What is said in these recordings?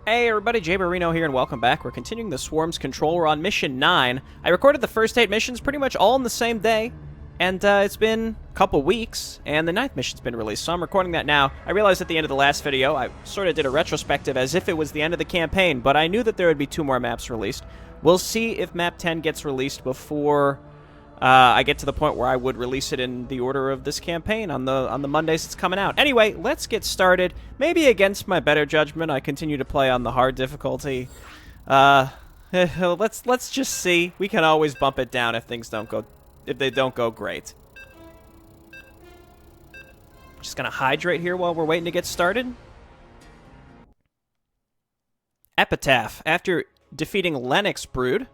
Hey everybody, Jay Barino here, and welcome back. We're continuing the Swarm's Control. We're on Mission 9. I recorded the first 8 missions pretty much all in the same day, and it's been a couple weeks, and the 9th mission's been released, so I'm recording that now. I realized at the end of the last video, I sort of did a retrospective as if it was the end of the campaign, but I knew that there would be 2 more maps released. We'll see if Map 10 gets released before I get to the point where I would release it in the order of this campaign on the Mondays it's coming out. Anyway, let's get started. Maybe against my better judgment, I continue to play on the hard difficulty. Let's just see. We can always bump it down if they don't go great. Just gonna hydrate here while we're waiting to get started. Epitaph. After defeating Lennox Brood,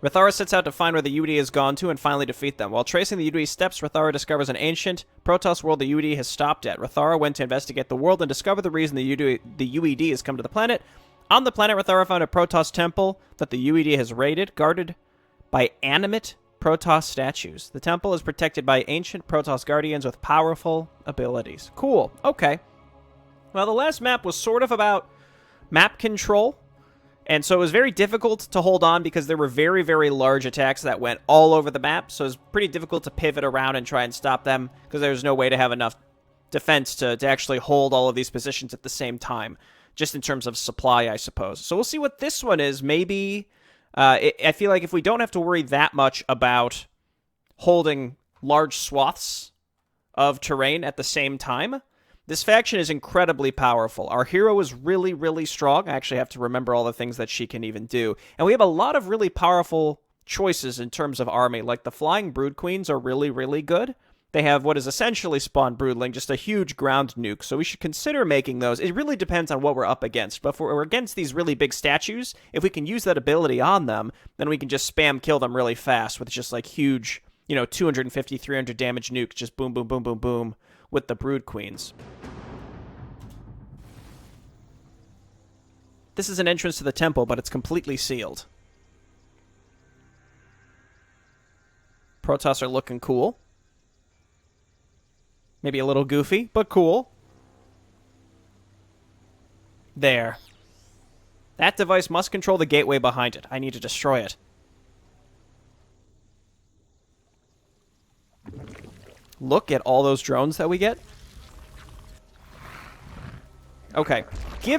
Rethara sets out to find where the UED has gone to and finally defeat them. While tracing the UED steps, Rethara discovers an ancient Protoss world the UED has stopped at. Rethara went to investigate the world and discover the reason the UED has come to the planet. On the planet, Rethara found a Protoss temple that the UED has raided, guarded by animate Protoss statues. The temple is protected by ancient Protoss guardians with powerful abilities. Cool. Okay. Well, the last map was sort of about map control. And so it was very difficult to hold on because there were very, very large attacks that went all over the map. So it was pretty difficult to pivot around and try and stop them because there was no way to have enough defense to actually hold all of these positions at the same time, just in terms of supply, I suppose. So we'll see what this one is. Maybe I feel like if we don't have to worry that much about holding large swaths of terrain at the same time, this faction is incredibly powerful. Our hero is really, really strong. I actually have to remember all the things that she can even do. And we have a lot of really powerful choices in terms of army. Like the Flying Brood Queens are really, really good. They have what is essentially Spawn Broodling, just a huge ground nuke. So we should consider making those. It really depends on what we're up against. But if we're against these really big statues, if we can use that ability on them, then we can just spam kill them really fast with just like huge, 250, 300 damage nukes. Just boom, boom, boom, boom, boom with the Brood Queens. This is an entrance to the temple, but it's completely sealed. Protoss are looking cool. Maybe a little goofy, but cool. There. That device must control the gateway behind it. I need to destroy it. Look at all those drones that we get. Okay. Okay,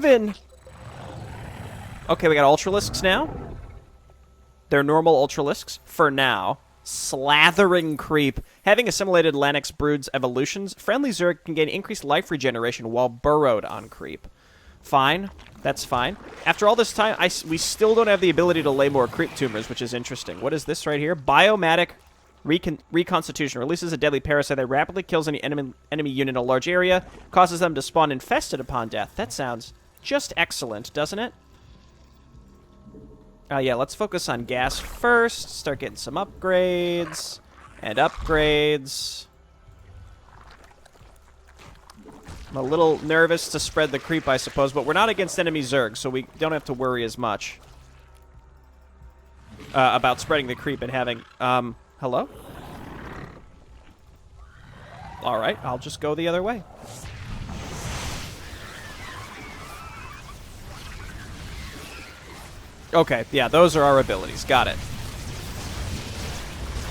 we got Ultralisks now. They're normal Ultralisks for now. Slathering Creep. Having assimilated Lennox Brood's evolutions, friendly Zerg can gain increased life regeneration while burrowed on Creep. Fine. That's fine. After all this time, we still don't have the ability to lay more Creep tumors, which is interesting. What is this right here? Biomatic Reconstitution. Releases a deadly parasite that rapidly kills any enemy unit in a large area, causes them to spawn infested upon death. That sounds just excellent, doesn't it? Yeah, let's focus on gas first. Start getting some upgrades. And upgrades. I'm a little nervous to spread the creep, I suppose, but we're not against enemy Zerg, so we don't have to worry as much about spreading the creep and having... hello? Alright, I'll just go the other way. Okay, yeah, those are our abilities. Got it.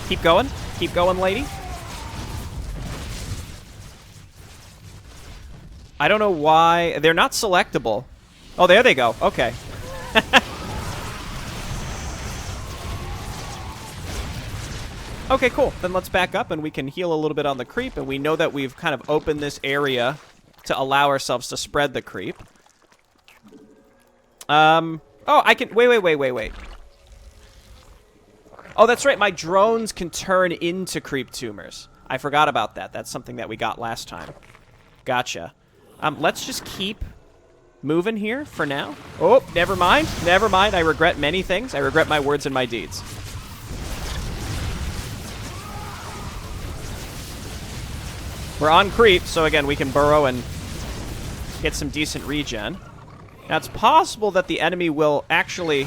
Keep going. Keep going, lady. I don't know why. They're not selectable. Oh, there they go. Okay. Okay, cool. Then let's back up and we can heal a little bit on the creep. And we know that we've kind of opened this area to allow ourselves to spread the creep. Oh, I can... Wait. Oh, that's right. My drones can turn into creep tumors. I forgot about that. That's something that we got last time. Gotcha. Let's just keep moving here for now. Oh, never mind. Never mind. I regret many things. I regret my words and my deeds. We're on creep, so again, we can burrow and get some decent regen. Now, it's possible that the enemy will actually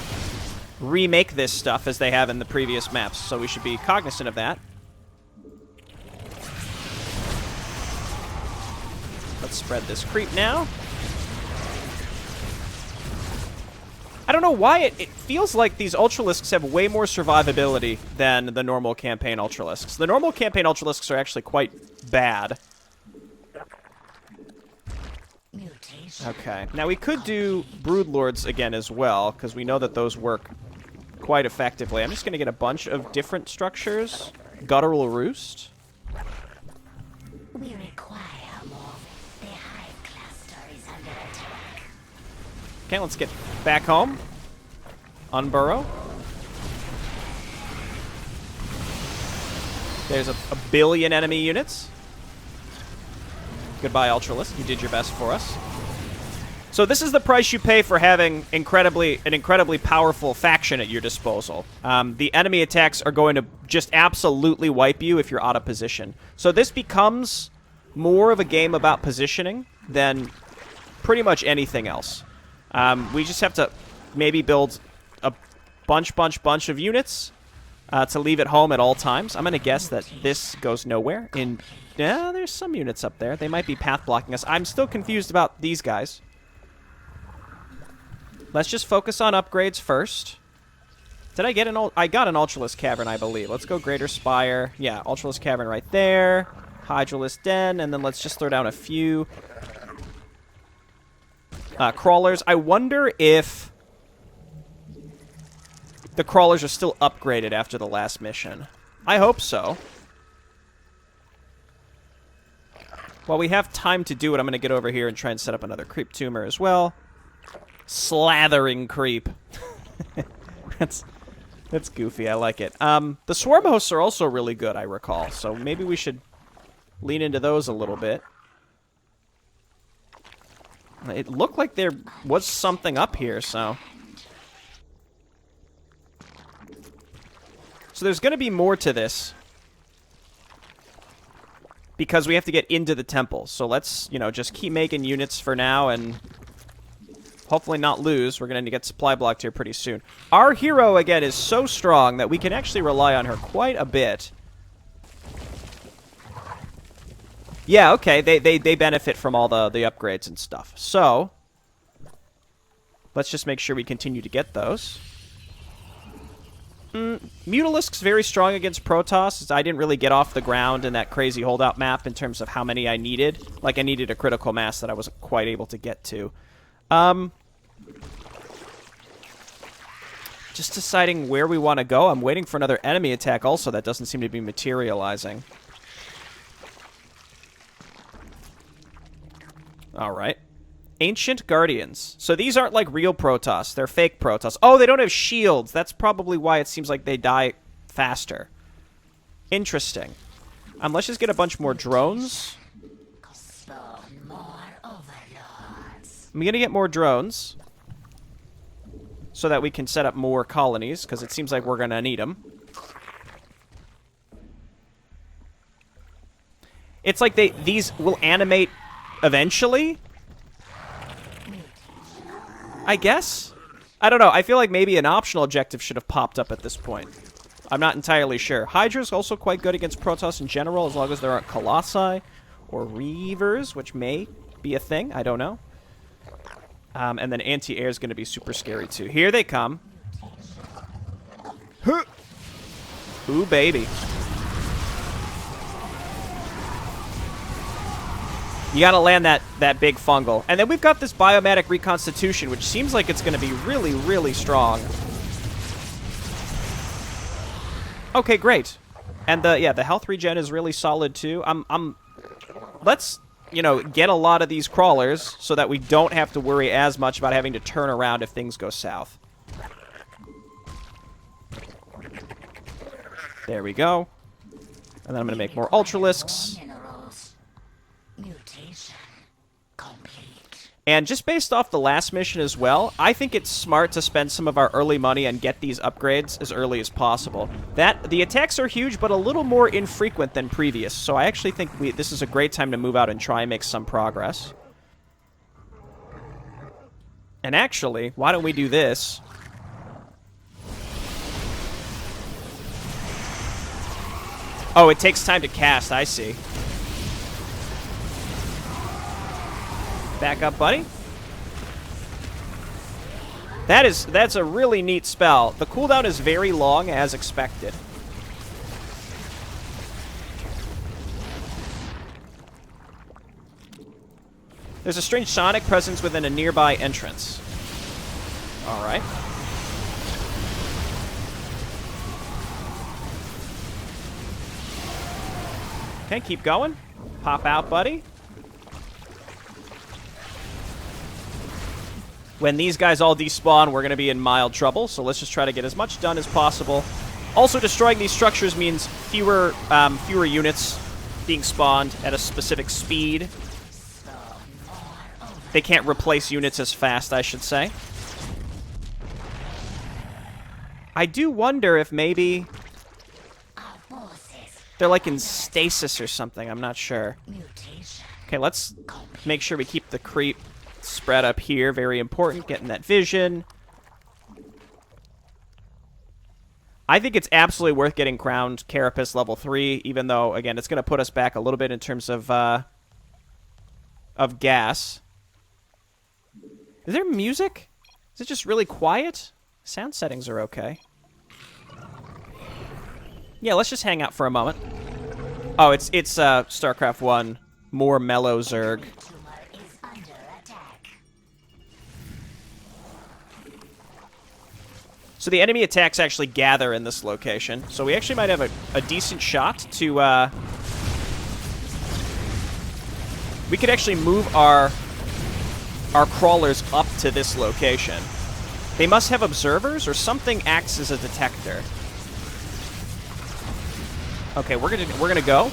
remake this stuff as they have in the previous maps, so we should be cognizant of that. Let's spread this creep now. don't know why it feels like these Ultralisks have way more survivability than the normal campaign Ultralisks. The normal campaign Ultralisks are actually quite bad. Okay, now we could do Broodlords again as well, because we know that those work quite effectively. I'm just going to get a bunch of different structures. Guttural Roost. We require more. The hive cluster is under attack. Okay, let's get back home. Unburrow. There's a billion enemy units. Goodbye, Ultralisk. You did your best for us. So this is the price you pay for having an incredibly powerful faction at your disposal. The enemy attacks are going to just absolutely wipe you if you're out of position. So this becomes more of a game about positioning than pretty much anything else. We just have to maybe build a bunch of units to leave at home at all times. I'm going to guess that this goes nowhere. Yeah, there's some units up there. They might be path blocking us. I'm still confused about these guys. Let's just focus on upgrades first. Did I get an... I got an Ultralisk Cavern, I believe. Let's go Greater Spire. Yeah, Ultralisk Cavern right there. Hydralisk Den, and then let's just throw down a few crawlers. I wonder if the crawlers are still upgraded after the last mission. I hope so. While we have time to do it, I'm going to get over here and try and set up another creep tumor as well. Slathering creep. That's goofy. I like it. The swarm hosts are also really good, I recall. So maybe we should lean into those a little bit. It looked like there was something up here, so... So there's going to be more to this. Because we have to get into the temple. So let's, you know, just keep making units for now and... hopefully not lose. We're going to get supply blocked here pretty soon. Our hero, again, is so strong that we can actually rely on her quite a bit. Yeah, okay. They benefit from all the upgrades and stuff. So, let's just make sure we continue to get those. Mutalisk's very strong against Protoss. I didn't really get off the ground in that crazy holdout map in terms of how many I needed. Like, I needed a critical mass that I wasn't quite able to get to. Just deciding where we want to go. I'm waiting for another enemy attack also. That doesn't seem to be materializing. Alright. Ancient Guardians. So these aren't like real Protoss. They're fake Protoss. Oh, they don't have shields. That's probably why it seems like they die faster. Interesting. Let's just get a bunch more drones. I'm going to get more drones so that we can set up more colonies, because it seems like we're going to need them. It's like these will animate eventually, I guess? I don't know. I feel like maybe an optional objective should have popped up at this point. I'm not entirely sure. Hydra's also quite good against Protoss in general, as long as there aren't Colossi or Reavers, which may be a thing. I don't know. And then anti-air is going to be super scary, too. Here they come. Huh. Ooh, baby. You got to land that big fungal. And then we've got this biomatic reconstitution, which seems like it's going to be really, really strong. Okay, great. And the health regen is really solid, too. Let's... you know, get a lot of these crawlers so that we don't have to worry as much about having to turn around if things go south. There we go. And then I'm going to make more Ultralisks. And just based off the last mission as well, I think it's smart to spend some of our early money and get these upgrades as early as possible. The attacks are huge, but a little more infrequent than previous, so I actually think this is a great time to move out and try and make some progress. And actually, why don't we do this? Oh, it takes time to cast, I see. Back up, buddy. That's a really neat spell. The cooldown is very long, as expected. There's a strange sonic presence within a nearby entrance. Alright. Okay, keep going. Pop out, buddy. When these guys all despawn, we're going to be in mild trouble, so let's just try to get as much done as possible. Also, destroying these structures means fewer units being spawned at a specific speed. They can't replace units as fast, I should say. I do wonder if maybe they're like in stasis or something. I'm not sure. Okay, let's make sure we keep the creep spread up here. Very important. Getting that vision. I think it's absolutely worth getting crowned Carapace level 3, even though, again, it's going to put us back a little bit in terms of gas. Is there music? Is it just really quiet? Sound settings are okay. Yeah, let's just hang out for a moment. Oh, it's StarCraft 1. More mellow Zerg. So the enemy attacks actually gather in this location. So we actually might have a decent shot to... We could actually move our crawlers up to this location. They must have observers, or something acts as a detector. Okay, we're gonna go.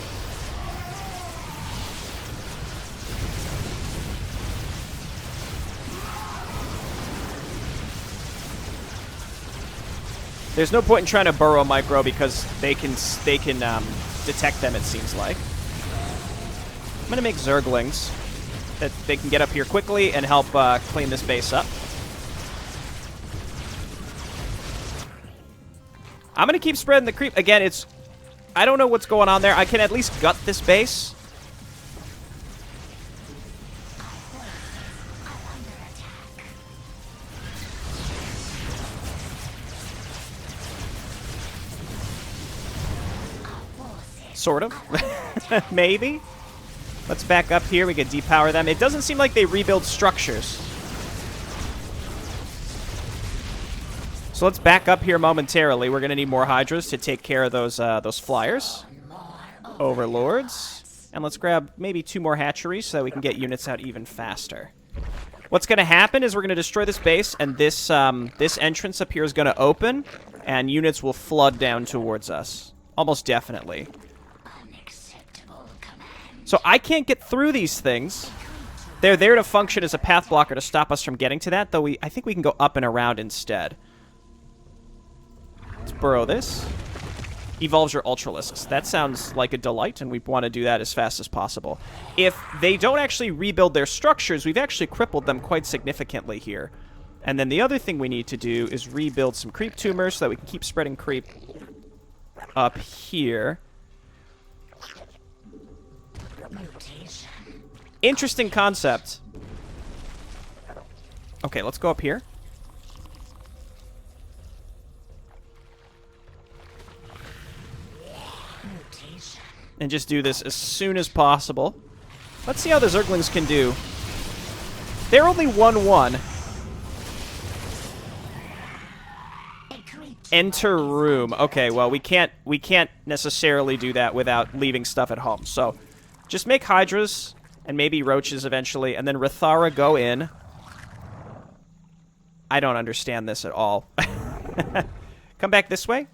There's no point in trying to burrow micro because they can detect them, it seems like. I'm gonna make Zerglings that they can get up here quickly and help clean this base up. I'm gonna keep spreading the creep. Again, I don't know what's going on there. I can at least gut this base. Sort of. Maybe. Let's back up here. We can depower them. It doesn't seem like they rebuild structures. So let's back up here momentarily. We're going to need more Hydras to take care of those flyers. Overlords. And let's grab maybe 2 more hatcheries so that we can get units out even faster. What's going to happen is we're going to destroy this base, and this entrance up here is going to open, and units will flood down towards us. Almost definitely. So I can't get through these things. They're there to function as a path blocker to stop us from getting to that, though I think we can go up and around instead. Let's burrow this. Evolves your Ultralisks. That sounds like a delight, and we want to do that as fast as possible. If they don't actually rebuild their structures, we've actually crippled them quite significantly here. And then the other thing we need to do is rebuild some creep tumors so that we can keep spreading creep up here. Interesting concept. Okay, let's go up here. And just do this as soon as possible. Let's see how the Zerglings can do. They're only 1-1. Enter room. Okay, well, we can't necessarily do that without leaving stuff at home. So, just make Hydras and maybe Roaches eventually, and then Rethara go in. I don't understand this at all. Come back this way.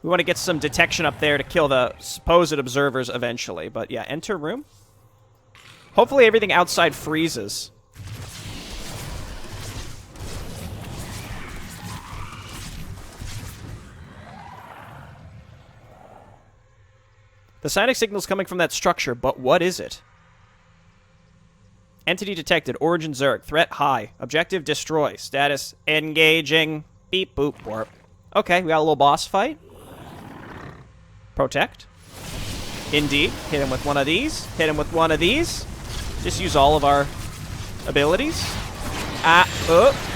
We want to get some detection up there to kill the supposed observers eventually. But yeah, enter room. Hopefully everything outside freezes. The psionic signal's coming from that structure, but what is it? Entity detected. Origin Zerg. Threat high. Objective destroy. Status engaging. Beep boop warp. Okay, we got a little boss fight. Protect. Indeed. Hit him with one of these. Hit him with one of these. Just use all of our abilities. Oh.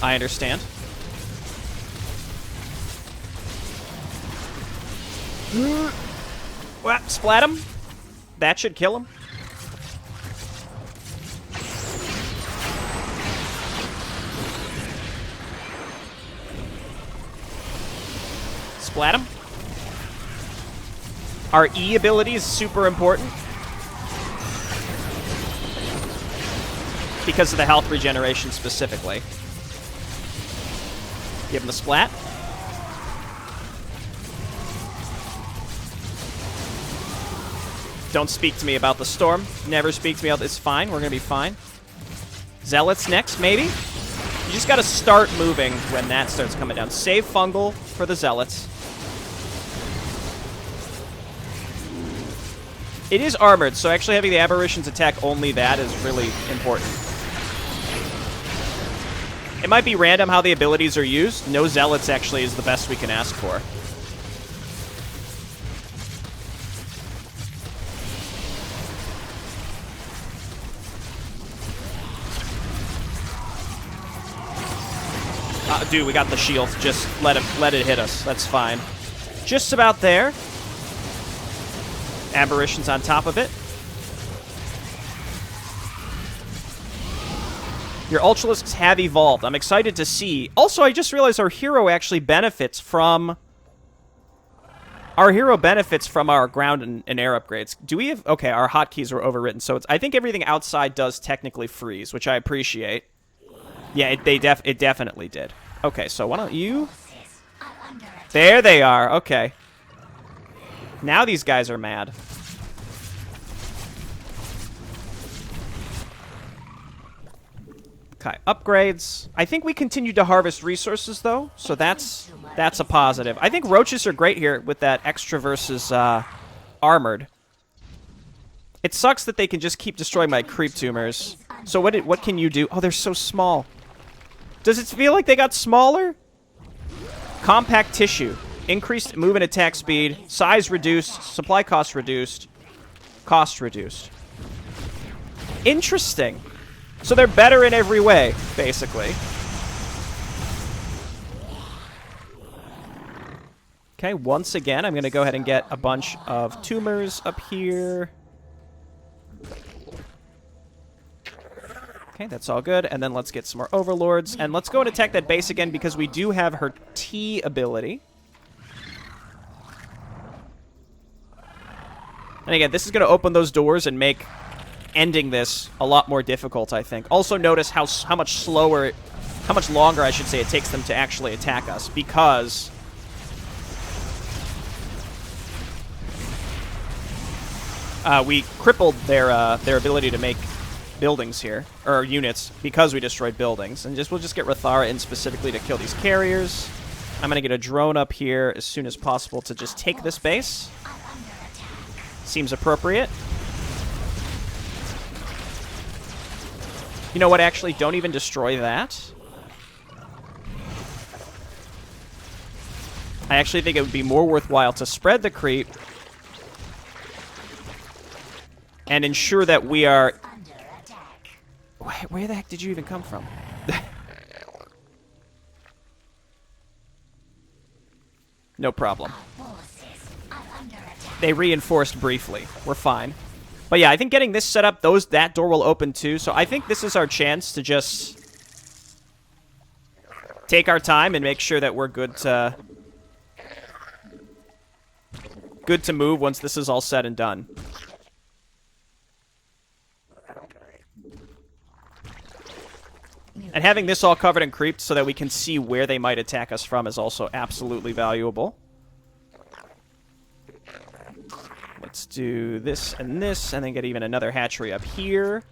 I understand. What? Splat him? That should kill him. Splat him. Our E ability is super important because of the health regeneration specifically. Give him the splat. Don't speak to me about the storm. Never speak to me about this. It's fine. We're going to be fine. Zealots next, maybe? You just got to start moving when that starts coming down. Save fungal for the Zealots. It is armored, so actually having the aberrations attack only that is really important. It might be random how the abilities are used. No Zealots actually is the best we can ask for. Dude, we got the shield. Just let it hit us. That's fine. Just about there. Aberrations on top of it. Your Ultralisks have evolved. I'm excited to see. Also, I just realized our hero actually benefits from... Our hero benefits from our ground and air upgrades. Do we have... Okay, our hotkeys were overwritten, so it's... I think everything outside does technically freeze, which I appreciate. Yeah, it definitely did. Okay, so why don't you... There they are. Okay. Now these guys are mad. Okay, upgrades. I think we continued to harvest resources, though, so that's a positive. I think roaches are great here with that extra versus armored. It sucks that they can just keep destroying my creep tumors. So what can you do? Oh, they're so small. Does it feel like they got smaller? Compact tissue. Increased move and attack speed. Size reduced. Supply cost reduced. Cost reduced. Interesting. So they're better in every way, basically. Okay, once again, I'm going to go ahead and get a bunch of tumors up here. Okay, that's all good. And then let's get some more overlords. And let's go and attack that base again because we do have her T ability. And again, this is going to open those doors and make ending this a lot more difficult, I think. Also notice how much slower, how much longer, I should say, it takes them to actually attack us because we crippled their ability to make buildings here, or units, because we destroyed buildings. And we'll just get Rethara in specifically to kill these carriers. I'm going to get a drone up here as soon as possible to just take this base. Seems appropriate. You know what, actually, don't even destroy that. I actually think it would be more worthwhile to spread the creep and ensure that we are... Where the heck did you even come from? No problem. They reinforced briefly. We're fine. But yeah, I think getting this set up, that door will open too. So I think this is our chance to just take our time and make sure that we're good to move once this is all said and done. And having this all covered and creeped so that we can see where they might attack us from is also absolutely valuable. Let's do this, and then get even another hatchery up here. And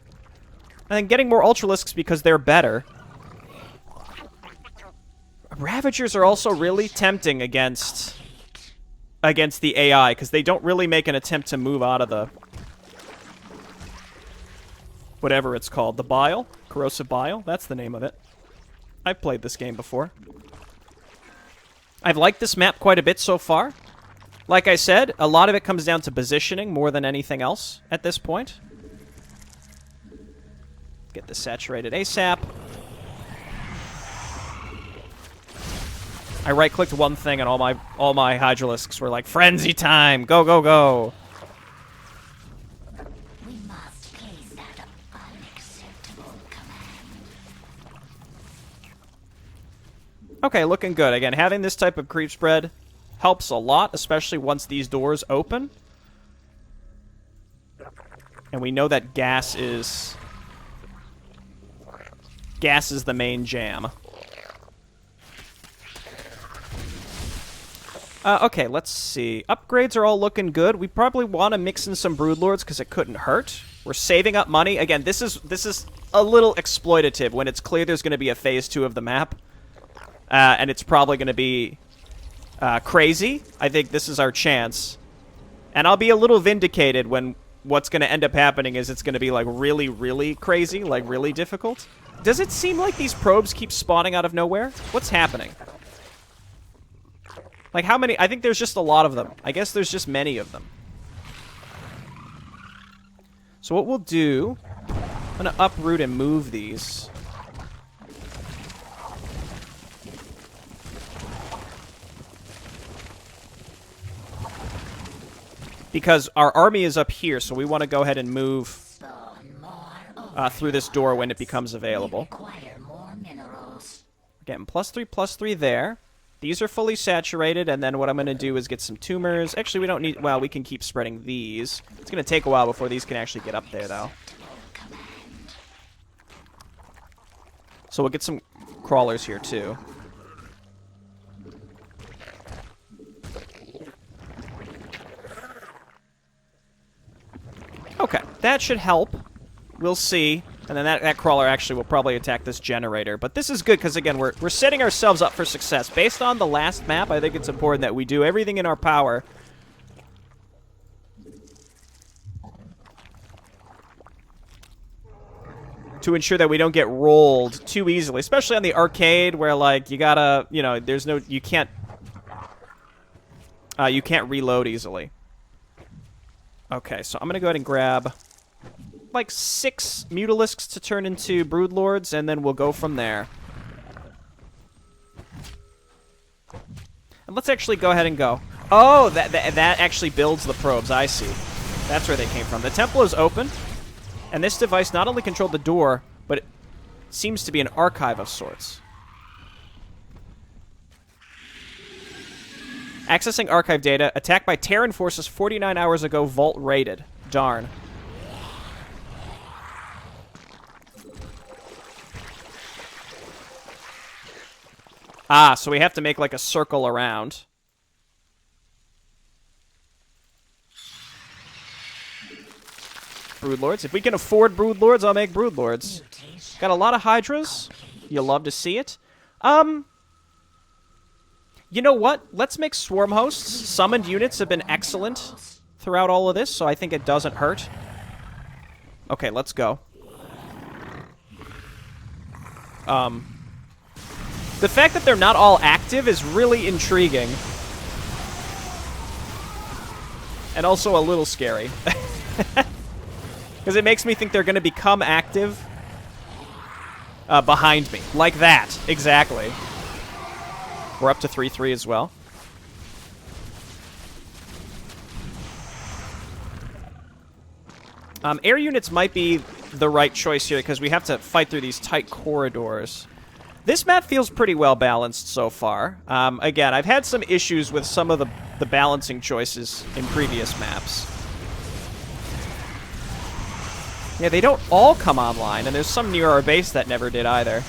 then getting more Ultralisks because they're better. Ravagers are also really tempting against the AI, because they don't really make an attempt to move out of the... whatever it's called. The bile? Corrosive bile? That's the name of it. I've played this game before. I've liked this map quite a bit so far. Like I said, a lot of it comes down to positioning more than anything else at this point. Get this saturated ASAP. I right-clicked one thing and all my Hydralisks were like, frenzy time! Go, go, go! We must place that unacceptable command. Okay, looking good. Again, having this type of creep spread helps a lot, especially once these doors open. And we know that gas is the main jam. Okay, let's see. Upgrades are all looking good. We probably want to mix in some Broodlords because it couldn't hurt. We're saving up money. Again, this is a little exploitative when it's clear there's going to be a phase 2 of the map. And it's probably going to be crazy. I think this is our chance. And I'll be a little vindicated when what's going to end up happening is it's going to be like really, really crazy, like really difficult. Does it seem like these probes keep spawning out of nowhere? What's happening? Like, how many? I think there's just a lot of them. I guess there's just many of them. So what we'll do, I'm going to uproot and move these. Because our army is up here, so we want to go ahead and move through this door when it becomes available. Getting +3/+3 there. These are fully saturated, and then what I'm going to do is get some tumors. Actually, we don't need... Well, we can keep spreading these. It's going to take a while before these can actually get up there, though. So we'll get some crawlers here, too. Okay, that should help. We'll see. And then that crawler actually will probably attack this generator. But this is good because, again, we're setting ourselves up for success. Based on the last map, I think it's important that we do everything in our power to ensure that we don't get rolled too easily. Especially on the arcade where, like, you gotta, you know, there's no... You can't reload easily. Okay, so I'm going to go ahead and grab like 6 Mutalisks to turn into Broodlords, and then we'll go from there. And let's actually go ahead and go. Oh, that actually builds the probes. I see. That's where they came from. The temple is open, and this device not only controlled the door, but it seems to be an archive of sorts. Accessing archive data. Attacked by Terran forces 49 hours ago. Vault raided. Darn. Ah, so we have to make like a circle around. Broodlords. If we can afford Broodlords, I'll make Broodlords. Got a lot of Hydras. You'll love to see it. You know what? Let's make Swarm Hosts. Summoned units have been excellent throughout all of this, so I think it doesn't hurt. Okay, let's go. The fact that they're not all active is really intriguing. And also a little scary. Because it makes me think they're going to become active behind me. Like that. Exactly. We're up to 3-3 as well. Air units might be the right choice here because we have to fight through these tight corridors. This map feels pretty well balanced so far. Again, I've had some issues with some of the balancing choices in previous maps. Yeah, they don't all come online, and there's some near our base that never did either.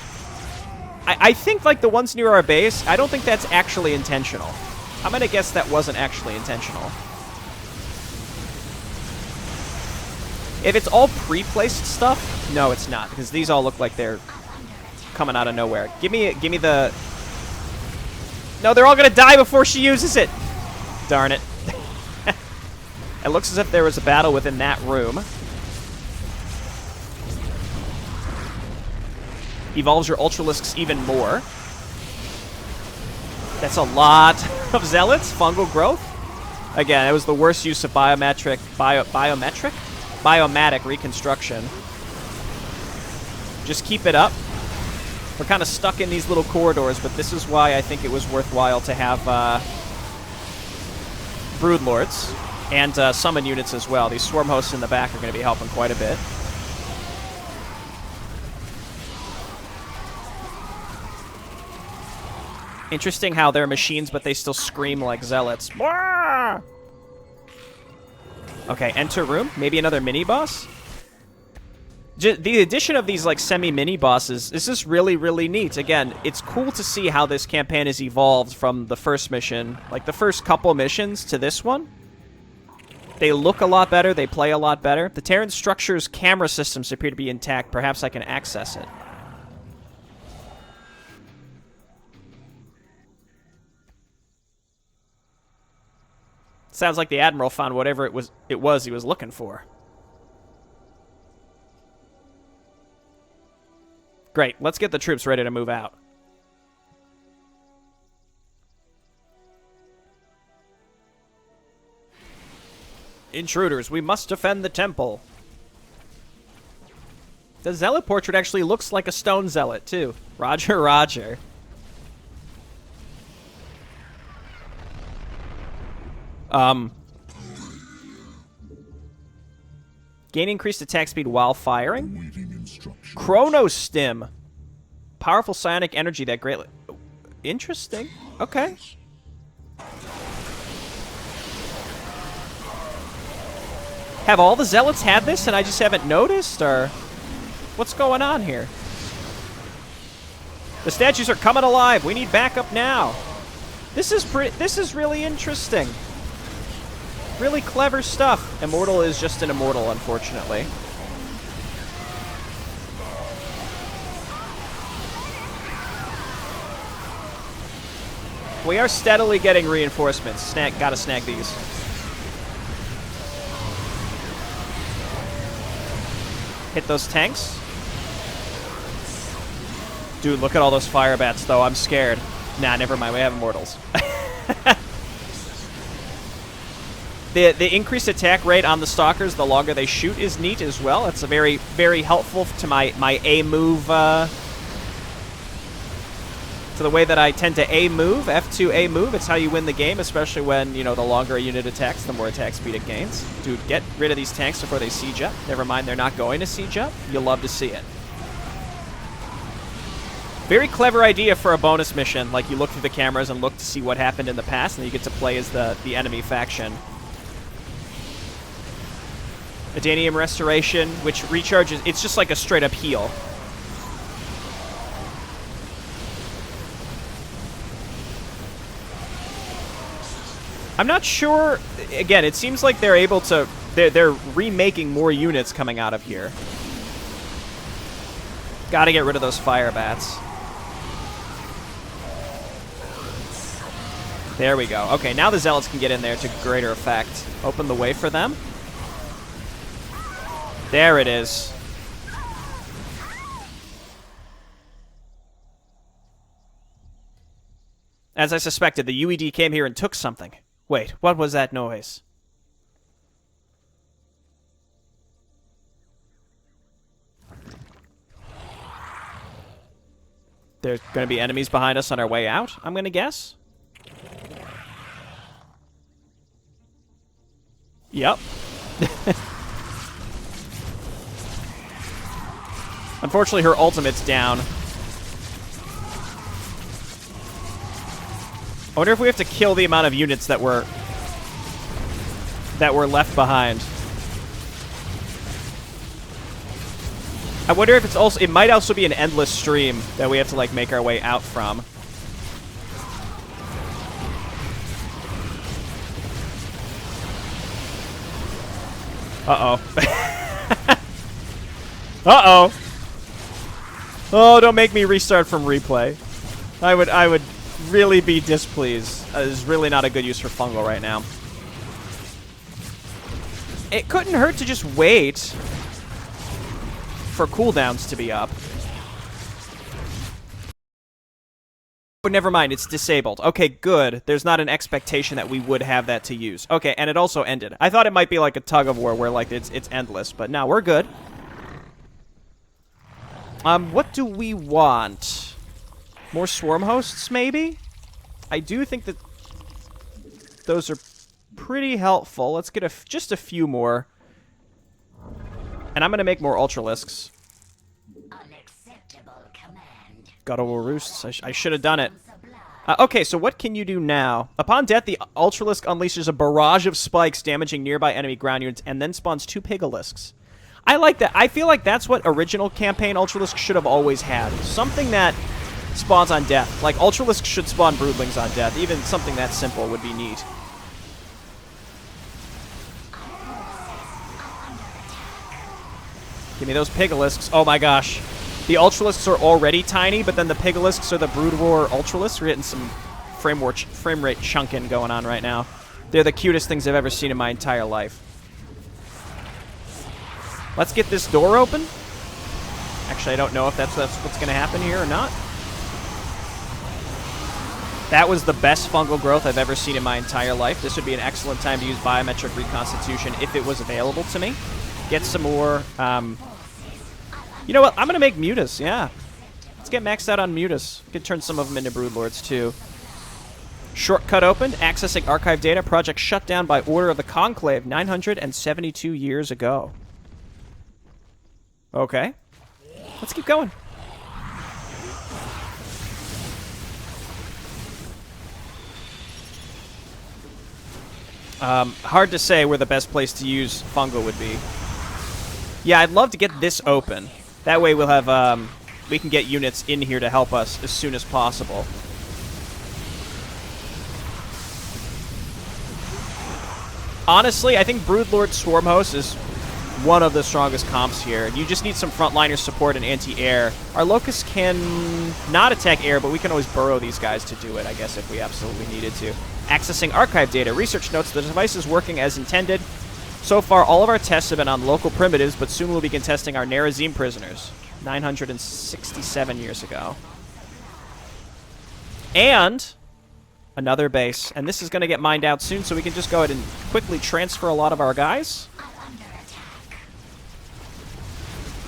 I think, like, the ones near our base, I don't think that's actually intentional. I'm gonna guess that wasn't actually intentional. If it's all pre-placed stuff, no, it's not, because these all look like they're coming out of nowhere. Give me the... No, they're all gonna die before she uses it! Darn it. It looks as if there was a battle within that room. Evolves your Ultralisks even more. That's a lot of zealots. Fungal growth. Again, it was the worst use of biomatic reconstruction. Just keep it up. We're kind of stuck in these little corridors, but this is why I think it was worthwhile to have Broodlords and summon units as well. These swarm hosts in the back are going to be helping quite a bit. Interesting how they're machines, but they still scream like zealots. Okay, enter room. Maybe another mini-boss? The addition of these, like, semi-mini bosses, this is really, really neat. Again, it's cool to see how this campaign has evolved from the first mission, like the first couple missions, to this one. They look a lot better, they play a lot better. The Terran structure's camera systems appear to be intact. Perhaps I can access it. Sounds like the Admiral found whatever it was he was looking for. Great, let's get the troops ready to move out. Intruders, we must defend the temple. The zealot portrait actually looks like a stone zealot, too. Roger, roger. Gain increased attack speed while firing. Chronostim. Powerful psionic energy that greatly... Interesting. Okay. Have all the zealots had this and I just haven't noticed? Or what's going on here? The statues are coming alive. We need backup now. This is really interesting. Really clever stuff. Immortal is just an immortal, unfortunately. We are steadily getting reinforcements. Gotta snag these. Hit those tanks. Dude, look at all those fire bats, though. I'm scared. Nah, never mind. We have immortals. The increased attack rate on the stalkers, the longer they shoot, is neat as well. It's a very, very helpful to my A move, to the way that I tend to A move, F2 A move. It's how you win the game, especially when, you know, the longer a unit attacks, the more attack speed it gains. Dude, get rid of these tanks before they siege up. Never mind, they're not going to siege up. You'll love to see it. Very clever idea for a bonus mission. Like, you look through the cameras and look to see what happened in the past, and then you get to play as the enemy faction. Adanium Restoration, which recharges... It's just like a straight-up heal. I'm not sure... Again, it seems like they're able to... They're remaking more units coming out of here. Gotta get rid of those fire bats. There we go. Okay, now the zealots can get in there to greater effect. Open the way for them. There it is. As I suspected, the UED came here and took something. Wait, what was that noise? There's going to be enemies behind us on our way out, I'm going to guess. Yep. Unfortunately, her ultimate's down. I wonder if we have to kill the amount of units that were left behind. I wonder if it's also... It might also be an endless stream that we have to, like, make our way out from. Uh-oh. Uh-oh. Oh, don't make me restart from replay. I would really be displeased. This is really not a good use for fungal right now. It couldn't hurt to just wait for cooldowns to be up. But never mind, it's disabled. Okay, good. There's not an expectation that we would have that to use. Okay, and it also ended. I thought it might be like a tug of war where like it's endless, but no, we're good. What do we want? More swarm hosts, maybe? I do think that those are pretty helpful. Let's get just a few more. And I'm going to make more Ultralisks. Unacceptable command. Guttural Roosts. I should have done it. Okay, so what can you do now? Upon death, the Ultralisk unleashes a barrage of spikes damaging nearby enemy ground units and then spawns 2 Pigalisks. I like that. I feel like that's what original campaign Ultralisk should have always had. Something that spawns on death. Like, Ultralisk should spawn Broodlings on death. Even something that simple would be neat. Give me those Pigalisks. Oh my gosh. The Ultralisks are already tiny, but then the Pigalisks are the Brood War Ultralisks. We're getting some frame rate chunking going on right now. They're the cutest things I've ever seen in my entire life. Let's get this door open. Actually, I don't know if that's what's going to happen here or not. That was the best fungal growth I've ever seen in my entire life. This would be an excellent time to use biometric reconstitution if it was available to me. Get some more... you know what? I'm going to make Mutas, yeah. Let's get maxed out on Mutas. We could turn some of them into Broodlords, too. Shortcut opened. Accessing archive data. Project shut down by order of the Conclave 972 years ago. Okay. Let's keep going. Hard to say where the best place to use fungal would be. Yeah, I'd love to get this open. That way we'll have, we can get units in here to help us as soon as possible. Honestly, I think Broodlord Swarmhost is one of the strongest comps here. You just need some frontliner support and anti-air. Our Locusts can not attack air, but we can always burrow these guys to do it, I guess, if we absolutely needed to. Accessing archive data. Research notes the device is working as intended. So far, all of our tests have been on local primitives, but soon we'll begin testing our Nerazim prisoners. 967 years ago. And another base. And this is going to get mined out soon, so we can just go ahead and quickly transfer a lot of our guys.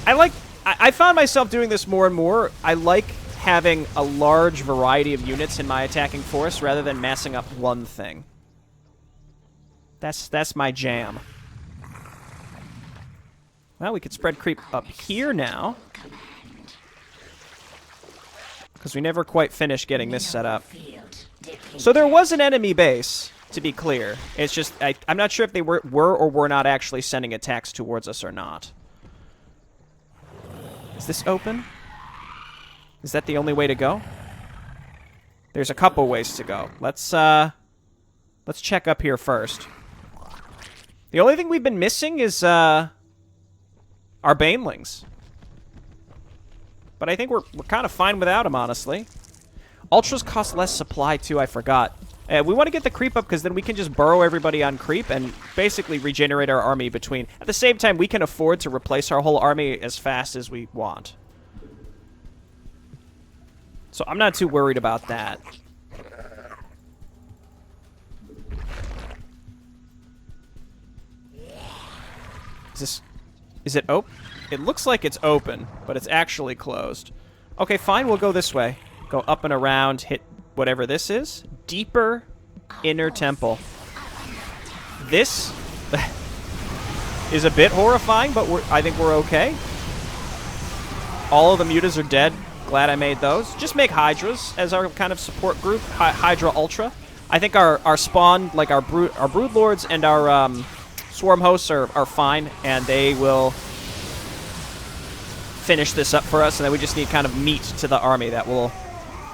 I found myself doing this more and more. I like having a large variety of units in my attacking force rather than massing up one thing. That's my jam. Well, we could spread creep up here now. Because we never quite finished getting this set up. So there was an enemy base, to be clear. It's just, I'm not sure if they were or were not actually sending attacks towards us or not. Is this open? Is that the only way to go? There's a couple ways to go. Let's check up here first. The only thing we've been missing is, our Banelings. But I think we're kind of fine without them, honestly. Ultras cost less supply, too, I forgot. We want to get the creep up because then we can just burrow everybody on creep and basically regenerate our army between. At the same time, we can afford to replace our whole army as fast as we want. So I'm not too worried about that. Is it open? It looks like it's open, but it's actually closed. Okay, fine, we'll go this way. Go up and around, hit whatever this is. Deeper inner temple. This is a bit horrifying, but I think we're okay. All of the mutas are dead. Glad I made those. Just make Hydras as our kind of support group. Hydra Ultra. I think our spawn, like our Broodlords and our Swarm Hosts are fine, and they will finish this up for us, and then we just need kind of meat to the army that will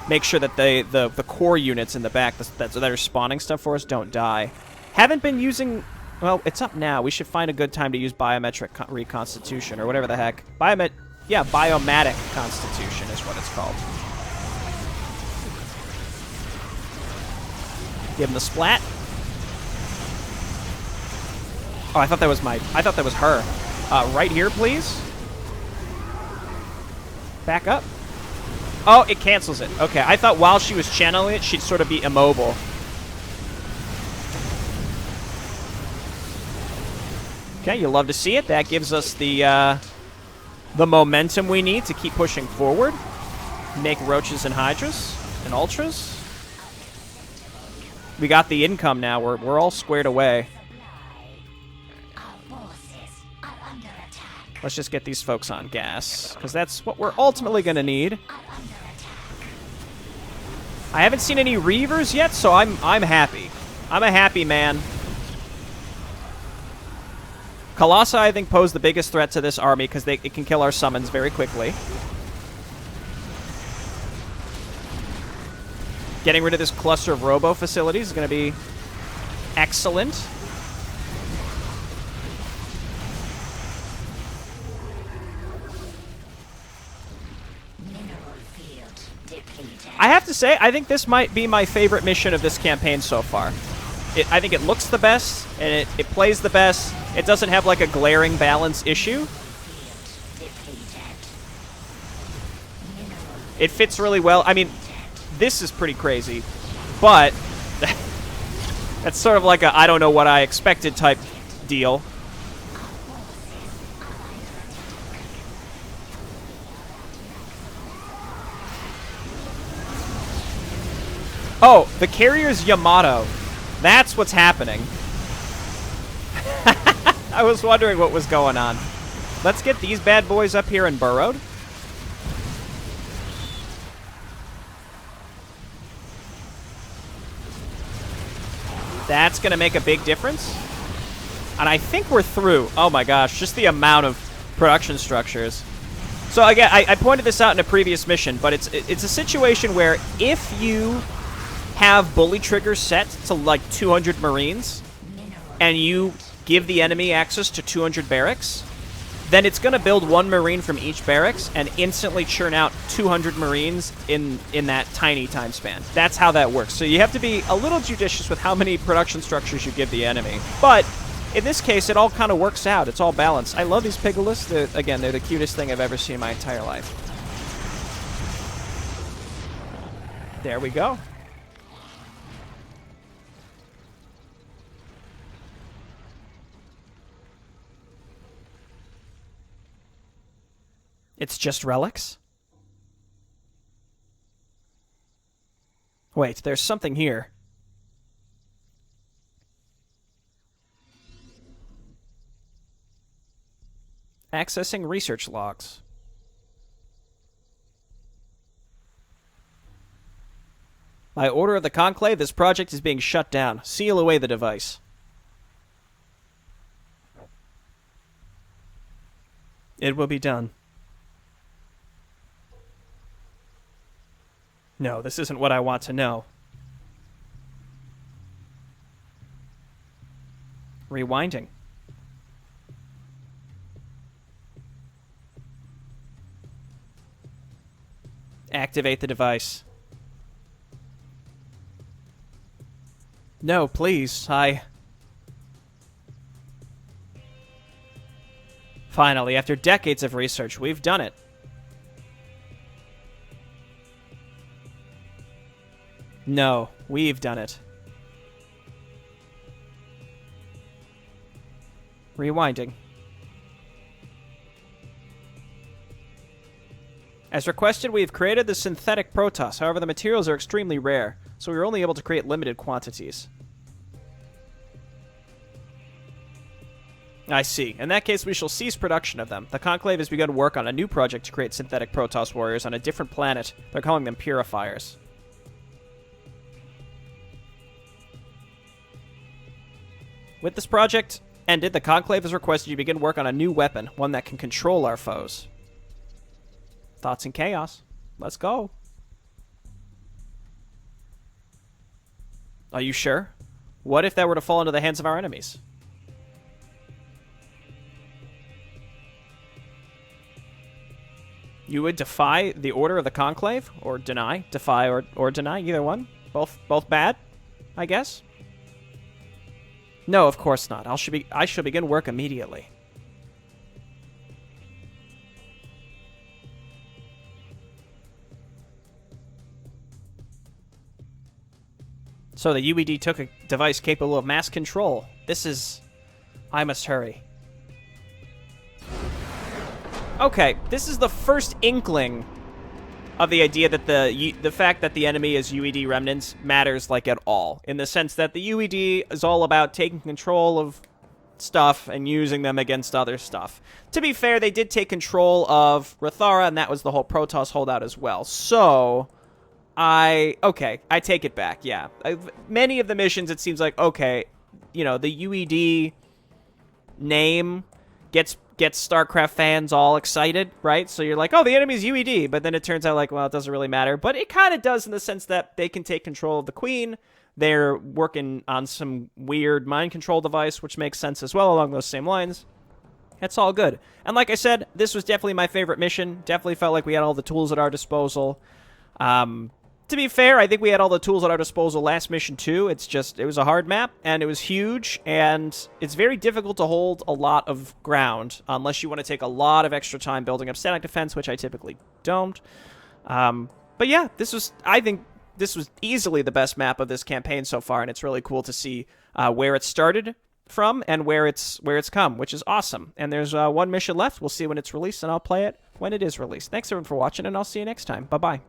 make sure that the core units in the back that are spawning stuff for us don't die. Haven't been using... Well, it's up now. We should find a good time to use biometric reconstitution, or whatever the heck. Yeah, biomatic constitution is what it's called. Give him the splat. Oh, I thought that was her. Right here, please. Back up. Oh, it cancels it. Okay, I thought while she was channeling it, she'd sort of be immobile. Okay, you love to see it. That gives us the momentum we need to keep pushing forward. Make roaches and hydras and ultras. We got the income now. We're all squared away. Let's just get these folks on gas, because that's what we're ultimately going to need. I haven't seen any Reavers yet, so I'm happy. I'm a happy man. Colossi, I think, pose the biggest threat to this army, because it can kill our summons very quickly. Getting rid of this cluster of robo facilities is going to be excellent. I have to say, I think this might be my favorite mission of this campaign so far. I think it looks the best, and it plays the best. It doesn't have, like, a glaring balance issue. It fits really well. I mean, this is pretty crazy, but that's sort of like a I don't know what I expected type deal. Oh, the carrier's Yamato. That's what's happening. I was wondering what was going on. Let's get these bad boys up here and burrowed. That's going to make a big difference. And I think we're through. Oh my gosh, just the amount of production structures. So again, I pointed this out in a previous mission, but it's a situation where if you have bully triggers set to like 200 Marines, and you give the enemy access to 200 barracks, then it's going to build one Marine from each barracks and instantly churn out 200 Marines in that tiny time span. That's how that works. So you have to be a little judicious with how many production structures you give the enemy. But in this case, it all kind of works out. It's all balanced. I love these Pigoliths. Again, they're the cutest thing I've ever seen in my entire life. There we go. It's just relics? Wait, there's something here. Accessing research logs. By order of the Conclave, this project is being shut down. Seal away the device. It will be done. No, this isn't what I want to know. Rewinding. Activate the device. No, please, Finally, after decades of research, we've done it. No, we've done it. Rewinding. As requested, we have created the synthetic Protoss. However, the materials are extremely rare, so we were only able to create limited quantities. I see. In that case, we shall cease production of them. The Conclave has begun work on a new project to create synthetic Protoss warriors on a different planet. They're calling them Purifiers. With this project ended, the Conclave has requested you begin work on a new weapon, one that can control our foes. Thoughts and chaos. Let's go. Are you sure? What if that were to fall into the hands of our enemies? You would defy the order of the Conclave? Or deny? Defy or deny? Either one? Both bad, I guess? No, of course not. I shall begin work immediately. So the UED took a device capable of mass control. This is... I must hurry. Okay, this is the first inkling of the idea that the fact that the enemy is UED remnants matters, like, at all. In the sense that the UED is all about taking control of stuff and using them against other stuff. To be fair, they did take control of Rethara, and that was the whole Protoss holdout as well. So... Okay, I take it back, yeah. Many of the missions, it seems like, okay, you know, the UED name gets StarCraft fans all excited, right? So you're like, oh, the enemy's UED, but then it turns out, like, well, it doesn't really matter. But it kind of does in the sense that they can take control of the Queen. They're working on some weird mind control device, which makes sense as well along those same lines. It's all good. And like I said, this was definitely my favorite mission. Definitely felt like we had all the tools at our disposal. To be fair, I think we had all the tools at our disposal last mission too. It's just, it was a hard map, and it was huge, and it's very difficult to hold a lot of ground unless you want to take a lot of extra time building up static defense, which I typically don't. But yeah, I think this was easily the best map of this campaign so far, and it's really cool to see where it started from and where it's come, which is awesome. And there's one mission left. We'll see when it's released, and I'll play it when it is released. Thanks everyone for watching, and I'll see you next time. Bye-bye.